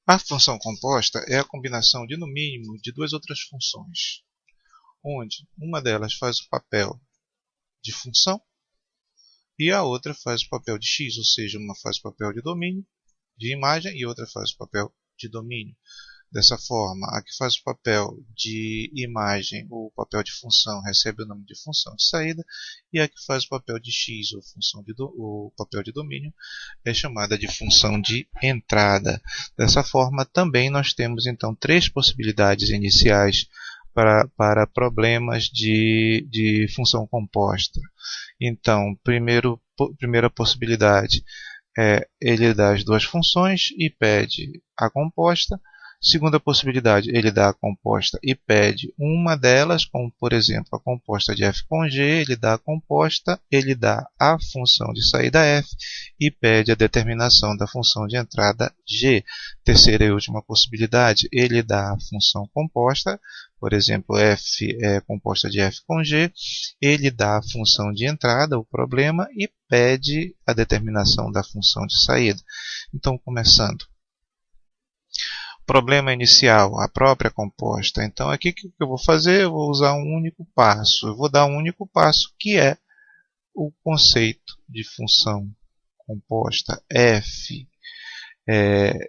A função composta é a combinação de, no mínimo, de duas outras funções, onde uma delas faz o papel de função e a outra faz o papel de x, ou seja, uma faz o papel de domínio de imagem e outra faz o papel de domínio. Dessa forma, a que faz o papel de imagem ou o papel de função recebe o nome de função de saída, e a que faz o papel de x ou o papel de domínio é chamada de função de entrada. Dessa forma, também nós temos então três possibilidades iniciais para problemas de função composta. Então, primeira possibilidade é ele dá as duas funções e pede a composta. Segunda possibilidade, ele dá a composta e pede uma delas, como por exemplo a composta de f com g, ele dá a composta, ele dá a função de saída f e pede a determinação da função de entrada g. Terceira e última possibilidade, ele dá a função composta, por exemplo, f é composta de f com g, ele dá a função de entrada, o problema, e pede a determinação da função de saída. Então, começando. Problema inicial, a própria composta. Então, aqui o que eu vou fazer? Eu vou usar um único passo. Eu vou dar um único passo, que é o conceito de função composta f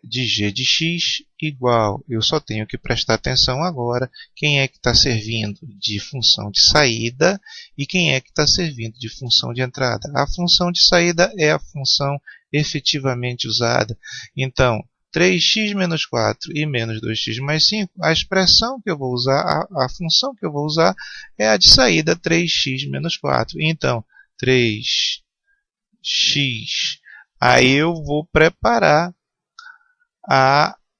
de g de x igual. Eu só tenho que prestar atenção agora quem é que está servindo de função de saída e quem é que está servindo de função de entrada. A função de saída é a função efetivamente usada. Então, 3x menos 4 e menos 2x mais 5, a expressão que eu vou usar, a função que eu vou usar é a de saída 3x menos 4. Então, 3x, aí eu vou preparar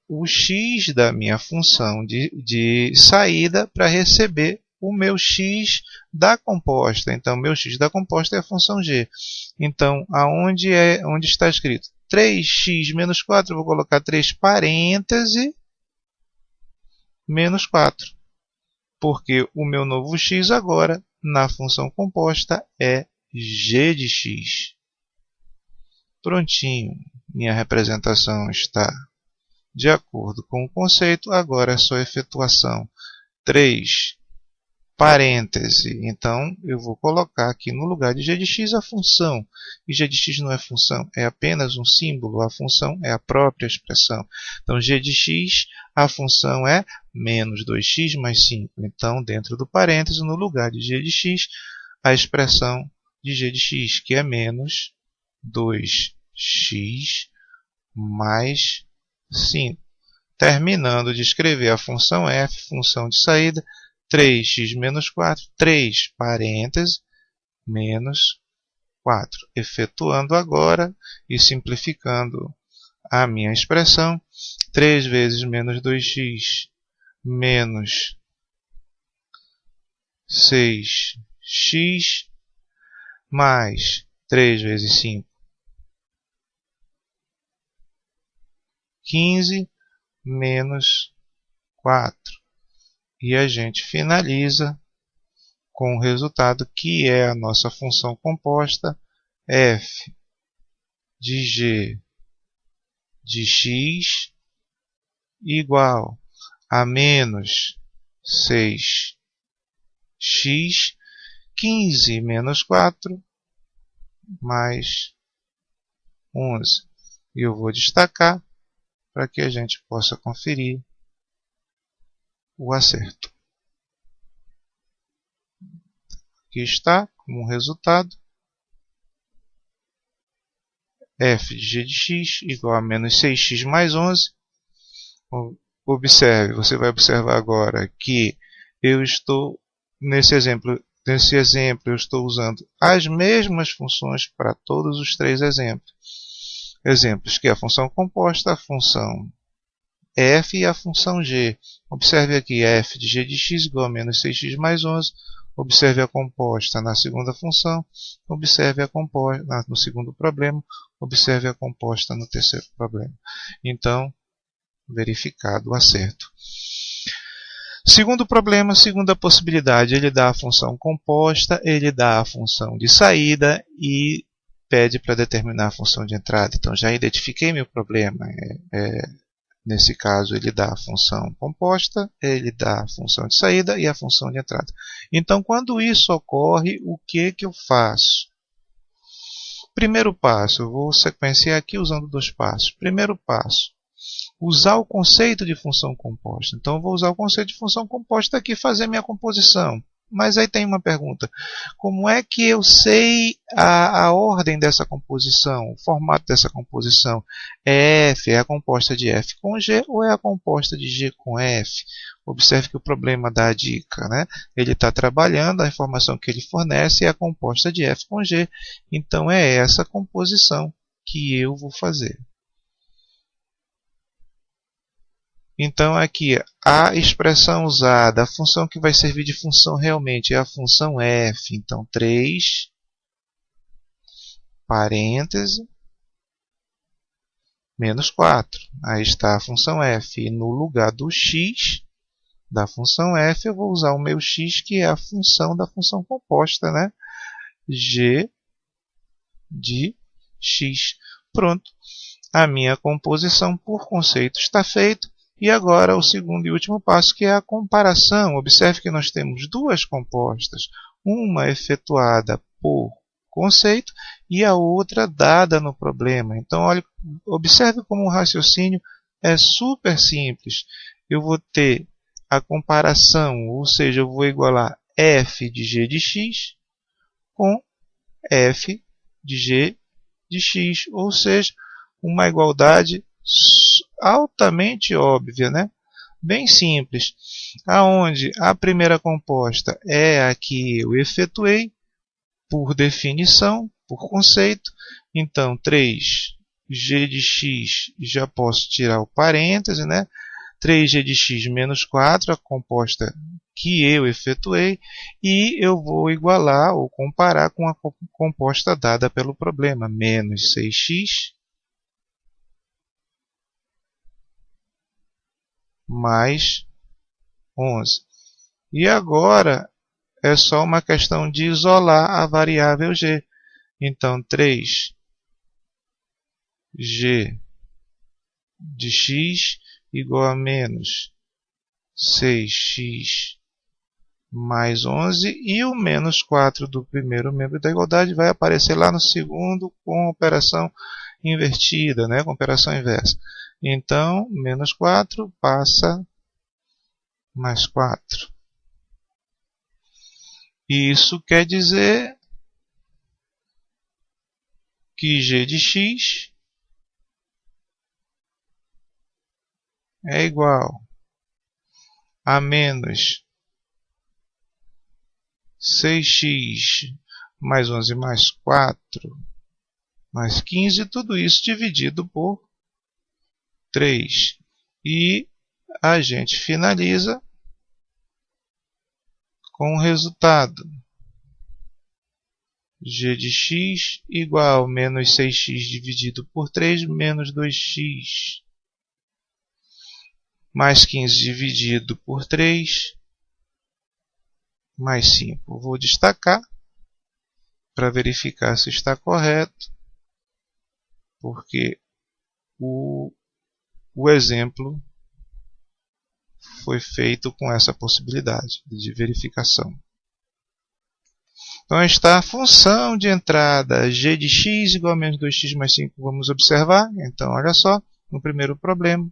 o x da minha função de saída para receber o meu x da composta. Então, meu x da composta é a função g. Então, onde está escrito 3x menos 4, eu vou colocar 3 parênteses menos 4. Porque o meu novo x agora, na função composta, é g de x. Prontinho, minha representação está de acordo com o conceito. Agora é só efetuação. 3 parêntese. Então, eu vou colocar aqui no lugar de g de x a função. E g de x não é função, é apenas um símbolo. A função é a própria expressão. Então, g de x, a função é menos 2x mais 5. Então, dentro do parêntese, no lugar de g de x, a expressão de g de x, que é menos 2x mais 5. Terminando de escrever a função f, função de saída, 3x menos 4, 3 parênteses, menos 4. Efetuando agora e simplificando a minha expressão, 3 vezes menos 2x menos 6x mais 3 vezes 5, 15 menos 4. E a gente finaliza com o resultado que é a nossa função composta f de g de x igual a menos 6x, 15 menos 4 mais 11. E eu vou destacar para que a gente possa conferir o acerto. Aqui está, como resultado, f de g de x igual a menos 6x mais 11. Observe, você vai observar agora que eu estou, nesse exemplo eu estou usando as mesmas funções para todos os três exemplos. Exemplos que é a função composta, a função f e a função g. Observe aqui f de g de x igual a menos 6x mais 11. Observe a composta na segunda função. Observe a composta no segundo problema. Observe a composta no terceiro problema. Então, verificado o acerto. Segundo problema, segunda possibilidade, ele dá a função composta, ele dá a função de saída e pede para determinar a função de entrada. Então, já identifiquei meu problema. Nesse caso, ele dá a função composta, ele dá a função de saída e a função de entrada. Então, quando isso ocorre, o que eu faço? Primeiro passo, eu vou sequenciar aqui usando dois passos. Primeiro passo, usar o conceito de função composta. Então, eu vou usar o conceito de função composta aqui e fazer minha composição. Mas aí tem uma pergunta. Como é que eu sei a ordem dessa composição, o formato dessa composição? F é a composta de F com G ou é a composta de G com F? Observe que o problema dá a dica, né? Ele está trabalhando, a informação que ele fornece é a composta de F com G. Então, é essa composição que eu vou fazer. Então, aqui, a expressão usada, a função que vai servir de função realmente é a função f. Então, 3, parêntese, menos 4. Aí está a função f. E no lugar do x da função f, eu vou usar o meu x, que é a função da função composta, né? G de x. Pronto. A minha composição por conceito está feita. E agora o segundo e último passo, que é a comparação. Observe que nós temos duas compostas, uma efetuada por conceito e a outra dada no problema. Então, olha, observe como o raciocínio é super simples. Eu vou ter a comparação, ou seja, eu vou igualar f de g de x com f de g de x, ou seja, uma igualdade altamente óbvia, né? Bem simples, aonde a primeira composta é a que eu efetuei por definição, por conceito. Então, 3g de x, já posso tirar o parêntese, né? 3g de x menos 4, a composta que eu efetuei, e eu vou igualar ou comparar com a composta dada pelo problema, menos 6x mais 11. E agora é só uma questão de isolar a variável g. Então, 3g de x igual a menos 6x mais 11, e o menos 4 do primeiro membro da igualdade vai aparecer lá no segundo com operação invertida, né? Com operação inversa. Então, menos 4 passa mais 4. Isso quer dizer que g de x é igual a menos 6x mais 11 mais 4 mais 15, tudo isso dividido por 3. E a gente finaliza com o resultado. G de x igual a menos 6x dividido por 3 menos 2x mais 15 dividido por 3 mais 5. Vou destacar para verificar se está correto, porque o exemplo foi feito com essa possibilidade de verificação. Então está a função de entrada g de x igual a menos 2x mais 5. Vamos observar. Então, olha só, no primeiro problema,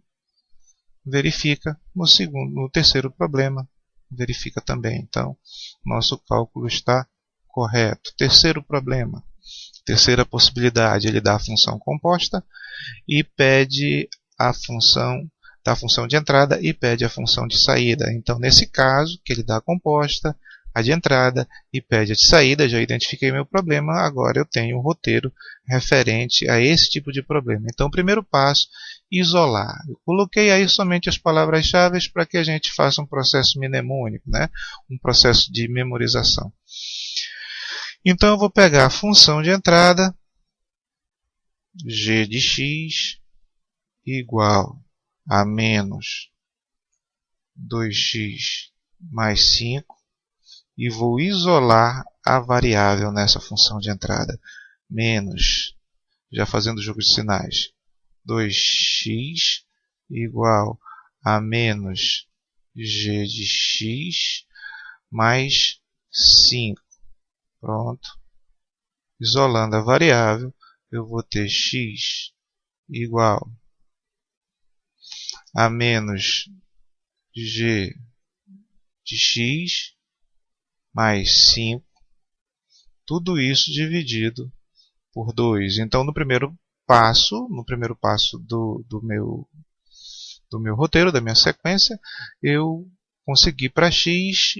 verifica. No terceiro problema, verifica também. Então, nosso cálculo está correto. Terceiro problema, terceira possibilidade, ele dá a função composta e pede a função de entrada e pede a função de saída. Então, nesse caso, que ele dá a composta, a de entrada e pede a de saída, já identifiquei meu problema, agora eu tenho um roteiro referente a esse tipo de problema. Então, o primeiro passo, isolar. Eu coloquei aí somente as palavras-chave para que a gente faça um processo mnemônico, né? Um processo de memorização. Então, eu vou pegar a função de entrada, g de x igual a menos 2x mais 5, e vou isolar a variável nessa função de entrada. Menos, já fazendo o jogo de sinais, 2x igual a menos g de x mais 5. Pronto. Isolando a variável, eu vou ter x igual a menos g de x mais 5. Tudo isso dividido por 2. Então, no primeiro passo do meu roteiro, da minha sequência, eu consegui para x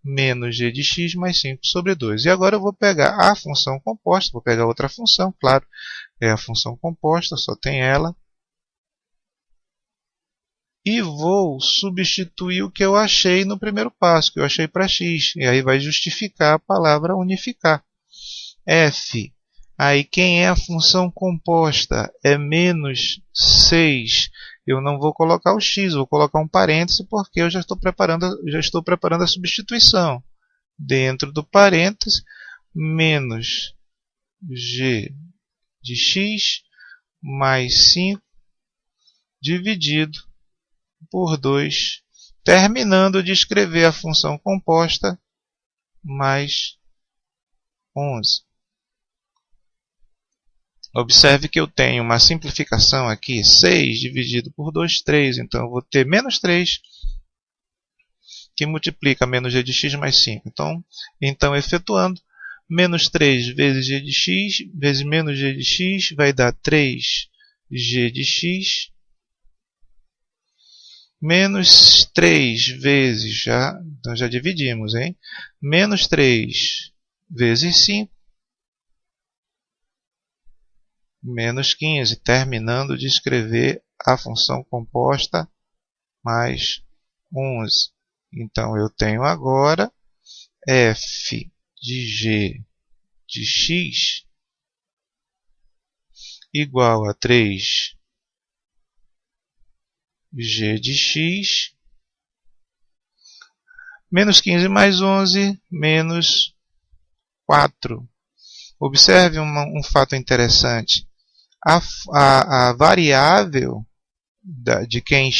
menos g de x mais 5 sobre 2. E agora eu vou pegar a função composta, vou pegar outra função, claro, é a função composta, só tem ela. E vou substituir o que eu achei no primeiro passo, que eu achei para x. E aí vai justificar a palavra unificar. F. Aí quem é a função composta? É menos 6. Eu não vou colocar o x, vou colocar um parêntese porque eu já estou preparando a substituição. Dentro do parêntese, menos g de x mais 5 dividido por 2, terminando de escrever a função composta mais 11. Observe que eu tenho uma simplificação aqui, 6 dividido por 2, 3. Então, eu vou ter menos 3, que multiplica menos g de x mais 5. Então efetuando, menos 3 vezes g de x, vezes menos g de x, vai dar 3g de x, menos 3 vezes, então já dividimos, hein? Menos 3 vezes 5, menos 15, terminando de escrever a função composta mais 11. Então, eu tenho agora f de g de x igual a 3g de x menos 15 mais 11 menos 4. Observe um fato interessante. A variável de quem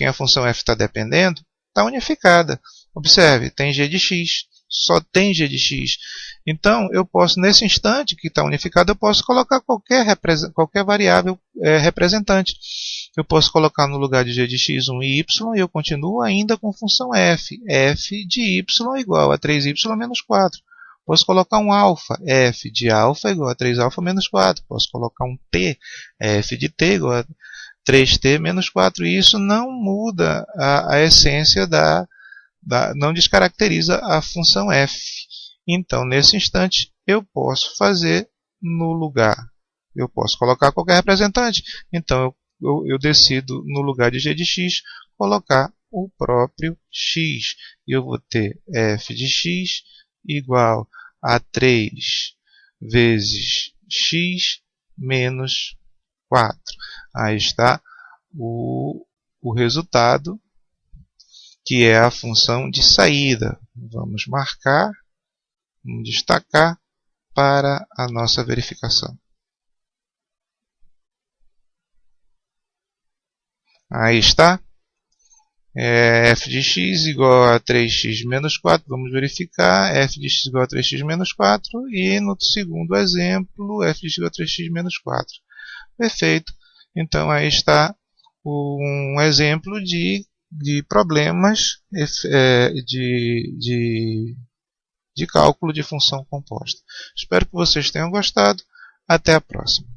a função f está dependendo está unificada. Observe, tem g de x, só tem g de x. Então, eu posso, nesse instante que está unificado, eu posso colocar qualquer variável representante. Eu posso colocar no lugar de g de x um y e eu continuo ainda com função f. F de y igual a 3y menos 4. Posso colocar um alfa, f de alfa igual a 3alfa menos 4. Posso colocar um t, f de t igual a 3t menos 4. E isso não muda a essência não descaracteriza a função f. Então, nesse instante, eu posso fazer no lugar. Eu posso colocar qualquer representante. Então, eu decido, no lugar de g de x, colocar o próprio x. E eu vou ter f de x igual a 3 vezes x menos 4. Aí está o resultado, que é a função de saída. Vamos marcar, vamos destacar para a nossa verificação. Aí está. F de x igual a 3x menos 4. Vamos verificar. F de x igual a 3x menos 4. E no segundo exemplo, f de x igual a 3x menos 4. Perfeito. Então, aí está um exemplo de problemas de cálculo de função composta. Espero que vocês tenham gostado. Até a próxima.